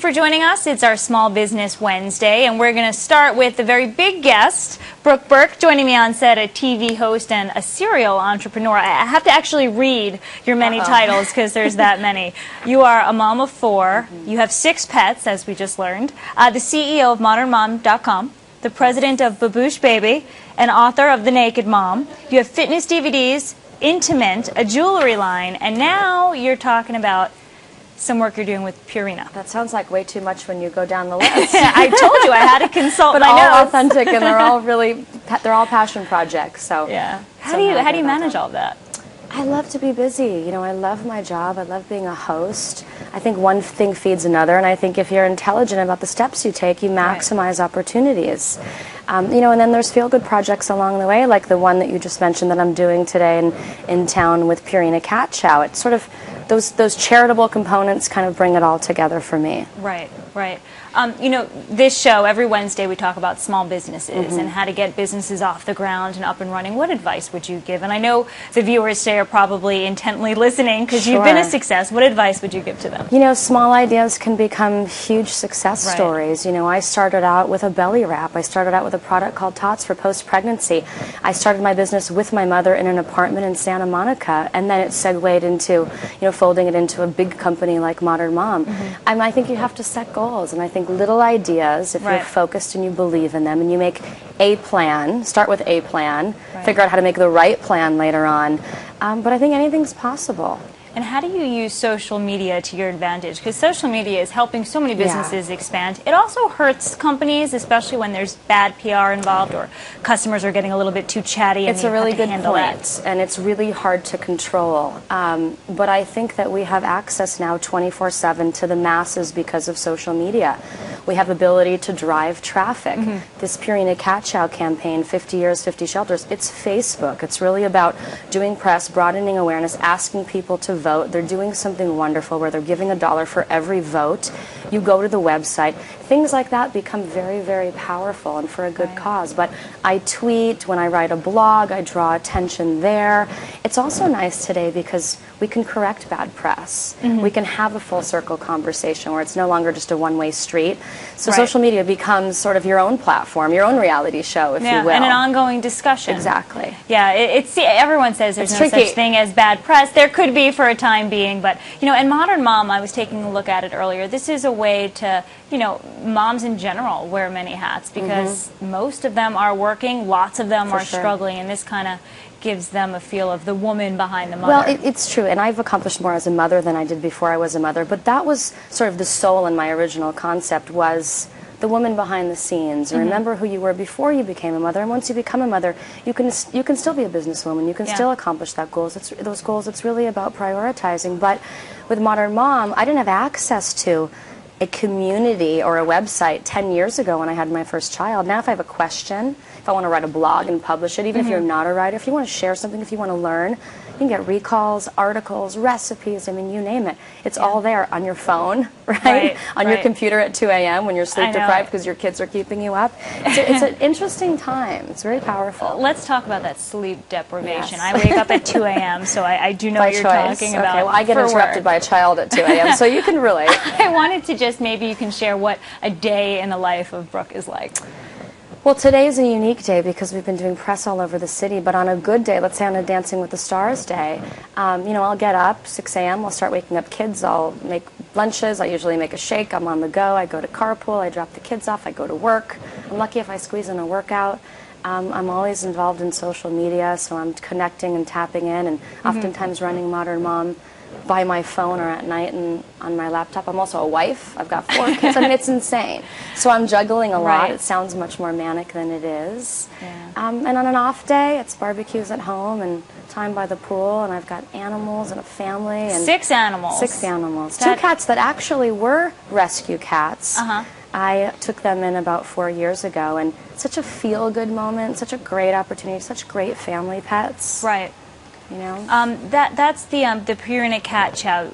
For joining us. It's our Small Business Wednesday, and we're going to start with a very big guest, Brooke Burke, joining me on set, a TV host and a serial entrepreneur. I have to actually read your many titles because there's that many. You are a mom of 4. You have 6 pets, as we just learned. The CEO of ModernMom.com, the president of Baboosh Baby, and author of The Naked Mom. You have fitness DVDs, IntiMint, a jewelry line, and now you're talking about some work you're doing with Purina. That sounds like way too much when you go down the list. I told you I had to consult but my all notes. authentic, and they're all passion projects. So yeah. How do you manage all that? I love to be busy. You know, I love my job. I love being a host. I think one thing feeds another, and I think if you're intelligent about the steps you take, you maximize opportunities. You know, and then there's feel-good projects along the way, like the one that you just mentioned that I'm doing today in town with Purina Cat Chow. It's sort of those charitable components kind of bring it all together for me. Right, right. You know, this show, every Wednesday we talk about small businesses and how to get businesses off the ground and up and running. What advice would you give? And I know the viewers today are probably intently listening because you've been a success. What advice would you give to them? You know, small ideas can become huge success stories. You know, I started out with a belly wrap. I started out with a product called Tots for post-pregnancy. I started my business with my mother in an apartment in Santa Monica, and then it segued into, you know, folding it into a big company like Modern Mom. I think you have to set goals, and I think little ideas, if you're focused and you believe in them, and you make a plan, start with a plan, figure out how to make the right plan later on. But I think anything's possible. And how do you use social media to your advantage? Because social media is helping so many businesses expand. It also hurts companies, especially when there's bad PR involved or customers are getting a little bit too chatty. It's a really good point, and it's really hard to control. But I think that we have access now 24/7 to the masses because of social media. We have ability to drive traffic. This Purina Cat Chow campaign, 50 Years, 50 Shelters, it's Facebook. It's really about doing press, broadening awareness, asking people to vote. They're doing something wonderful where they're giving $1 for every vote. You go to the website. Things like that become very, very powerful and for a good cause. But I tweet, when I write a blog, I draw attention there. It's also nice today because we can correct bad press. We can have a full circle conversation where it's no longer just a one-way street. So social media becomes sort of your own platform, your own reality show, if you will. And an ongoing discussion. Exactly. Yeah, everyone says there's no such thing as bad press. There could be for a time being, but, you know, in Modern Mom, I was taking a look at it earlier, this is a way to, you know, moms in general wear many hats because most of them are working, lots of them are struggling, and this kind of gives them a feel of the woman behind the mother. Well, it's true, and I've accomplished more as a mother than I did before I was a mother, but that was sort of the soul in my original concept, was the woman behind the scenes. Remember who you were before you became a mother, and once you become a mother, you can still be a businesswoman. You can still accomplish those goals. It's really about prioritizing. But with Modern Mom, I didn't have access to a community or a website 10 years ago when I had my first child. Now if I have a question, if I want to write a blog and publish it, even if you're not a writer, if you want to share something, if you want to learn, you can get recalls, articles, recipes, I mean, you name it. It's all there on your phone, on your computer at 2 a.m. when you're sleep deprived because your kids are keeping you up. It's an interesting time. It's very powerful. Let's talk about that sleep deprivation. I wake up at 2 a.m., so I do know what you're talking about. Okay, well, I get interrupted by a child at 2 a.m., so you can relate. I wanted to just, maybe you can share what a day in the life of Brooke is like. Well, today is a unique day because we've been doing press all over the city, but on a good day, let's say on a Dancing with the Stars day, you know, I'll get up, 6 a.m., I'll start waking up kids, I'll make lunches, I usually make a shake, I'm on the go, I go to carpool, I drop the kids off, I go to work. I'm lucky if I squeeze in a workout. I'm always involved in social media, so I'm connecting and tapping in, and oftentimes running Modern Mom by my phone or at night and on my laptop. I'm also a wife. I've got 4 kids. I mean, it's insane. So I'm juggling a lot. It sounds much more manic than it is. And on an off day, it's barbecues at home and time by the pool, and I've got animals and a family. And 6 animals? 6 animals. 2 cats that actually were rescue cats. I took them in about 4 years ago, and such a feel-good moment, such a great opportunity, such great family pets. You know? That's the Purina Cat Chow.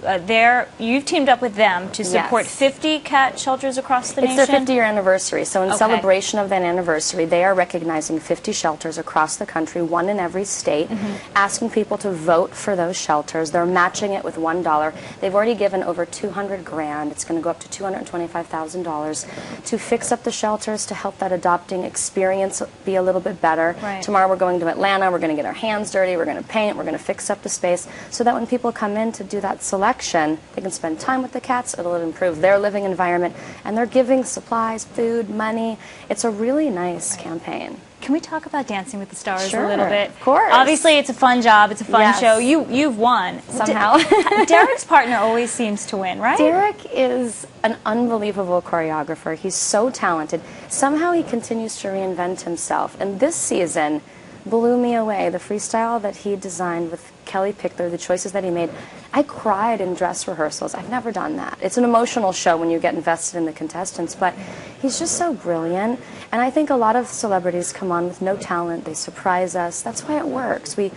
You've teamed up with them to support 50 cat shelters across the nation? It's their 50-year anniversary. So in celebration of that anniversary, they are recognizing 50 shelters across the country, one in every state, asking people to vote for those shelters. They're matching it with $1. They've already given over $200 grand. It's going to go up to $225,000 to fix up the shelters, to help that adopting experience be a little bit better. Right. Tomorrow we're going to Atlanta. We're going to get our hands dirty. We're going to paint. We're going to fix up the space so that when people come in to do that selection, they can spend time with the cats. It'll improve their living environment, and they're giving supplies, food, money. It's a really nice campaign. Can we talk about Dancing with the Stars Sure, a little bit? Of course. Obviously, it's a fun job. It's a fun show. You've won. Somehow. Derek's partner always seems to win, right? Derek is an unbelievable choreographer. He's so talented. Somehow he continues to reinvent himself. And this season blew me away. The freestyle that he designed with Kelly Pickler, the choices that he made, I cried in dress rehearsals. I've never done that. It's an emotional show when you get invested in the contestants, but he's just so brilliant. And I think a lot of celebrities come on with no talent. They surprise us. That's why it works. We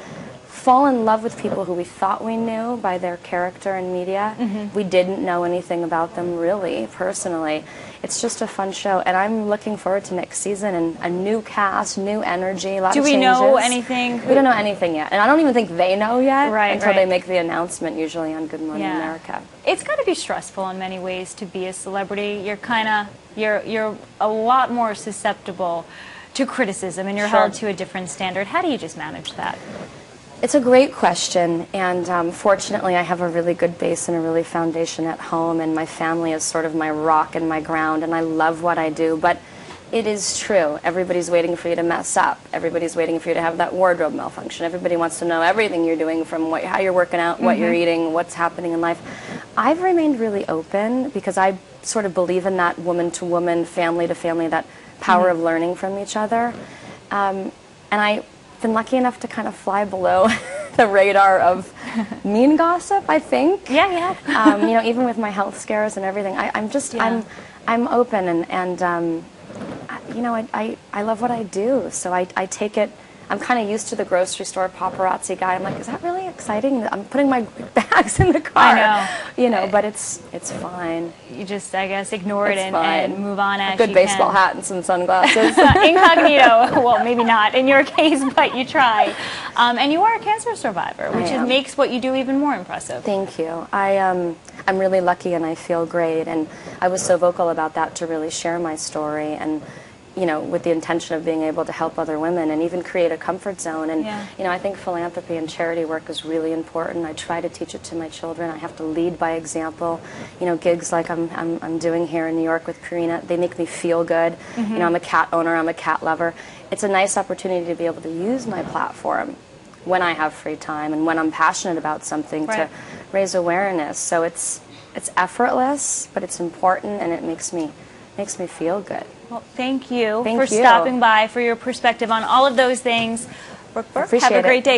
fall in love with people who we thought we knew by their character in media. We didn't know anything about them really, personally. It's just a fun show, and I'm looking forward to next season and a new cast, new energy, a lot of changes. Do we know anything? We don't know anything yet, and I don't even think they know yet until they right. make the announcement, usually on Good Morning America. It's got to be stressful in many ways to be a celebrity. You're a lot more susceptible to criticism, and you're held to a different standard. How do you just manage that? It's a great question, and fortunately I have a really good base and a really foundation at home, and my family is sort of my rock and my ground, and I love what I do, but it is true. Everybody's waiting for you to mess up. Everybody's waiting for you to have that wardrobe malfunction. Everybody wants to know everything you're doing, from how you're working out, what you're eating, what's happening in life. I've remained really open because I sort of believe in that woman-to-woman, family-to-family, that power of learning from each other. And I've been lucky enough to kind of fly below the radar of mean gossip, I think. You know, even with my health scares and everything, I'm open, and you know, I love what I do, so I take it. I'm kind of used to the grocery store paparazzi guy. I'm like, is that really exciting? I'm putting my bags in the car. I know. You know, but it's fine. You just, I guess, ignore it and move on as you can. Good baseball hat and some sunglasses. Incognito. Well, maybe not in your case, but you try. And you are a cancer survivor, which makes what you do even more impressive. Thank you. I'm really lucky, and I feel great. And I was so vocal about that to really share my story, and you know, with the intention of being able to help other women and even create a comfort zone. And you know, I think philanthropy and charity work is really important. I try to teach it to my children. I have to lead by example. You know, gigs like I'm doing here in New York with Purina, they make me feel good. You know, I'm a cat owner, I'm a cat lover. It's a nice opportunity to be able to use my platform when I have free time and when I'm passionate about something to raise awareness. So it's effortless, but it's important, and it makes me feel good. Well, thank you for stopping by, for your perspective on all of those things. Brooke Burke, have a great day.